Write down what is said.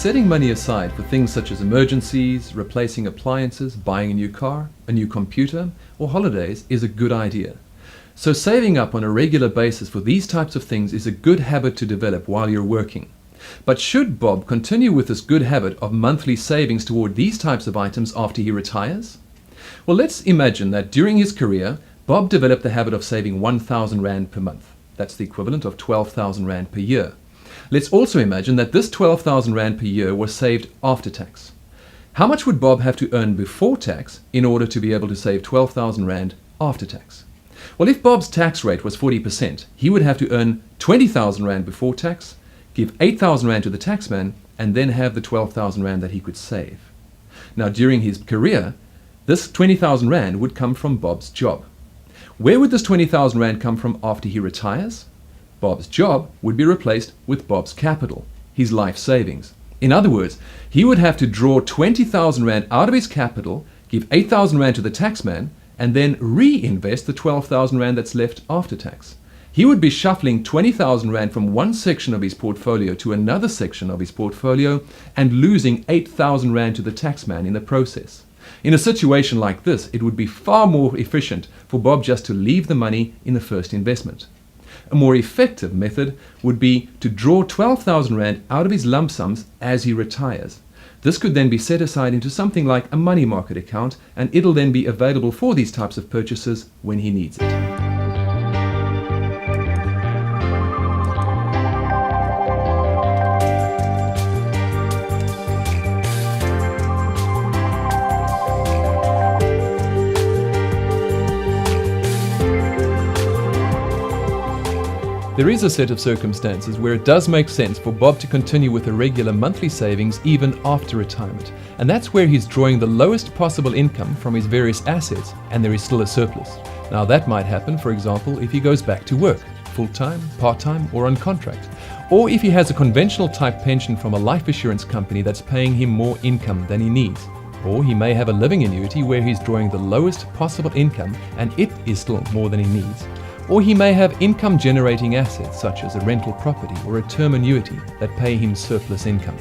Setting money aside for things such as emergencies, replacing appliances, buying a new car, a new computer, or holidays is a good idea. So saving up on a regular basis for these types of things is a good habit to develop while you're working. But should Bob continue with this good habit of monthly savings toward these types of items after he retires? Well, let's imagine that during his career, Bob developed the habit of saving 1,000 Rand per month. That's the equivalent of 12,000 Rand per year. Let's also imagine that this 12,000 Rand per year was saved after tax. How much would Bob have to earn before tax in order to be able to save 12,000 Rand after tax? Well, if Bob's tax rate was 40%, he would have to earn 20,000 Rand before tax, give 8,000 Rand to the taxman, and then have the 12,000 Rand that he could save. Now, during his career, this 20,000 Rand would come from Bob's job. Where would this 20,000 Rand come from after he retires? Bob's job would be replaced with Bob's capital, his life savings. In other words, he would have to draw 20,000 Rand out of his capital, give 8,000 Rand to the taxman, and then reinvest the 12,000 Rand that's left after tax. He would be shuffling 20,000 Rand from one section of his portfolio to another section of his portfolio and losing 8,000 Rand to the taxman in the process. In a situation like this, it would be far more efficient for Bob just to leave the money in the first investment. A more effective method would be to draw 12,000 Rand out of his lump sums as he retires. This could then be set aside into something like a money market account, and it'll then be available for these types of purchases when he needs it. There is a set of circumstances where it does make sense for Bob to continue with a regular monthly savings even after retirement, and that's where he's drawing the lowest possible income from his various assets and there is still a surplus. Now that might happen, for example, if he goes back to work, full-time, part-time, or on contract, or if he has a conventional type pension from a life assurance company that's paying him more income than he needs. Or he may have a living annuity where he's drawing the lowest possible income and it is still more than he needs. Or he may have income-generating assets such as a rental property or a term annuity that pay him surplus income.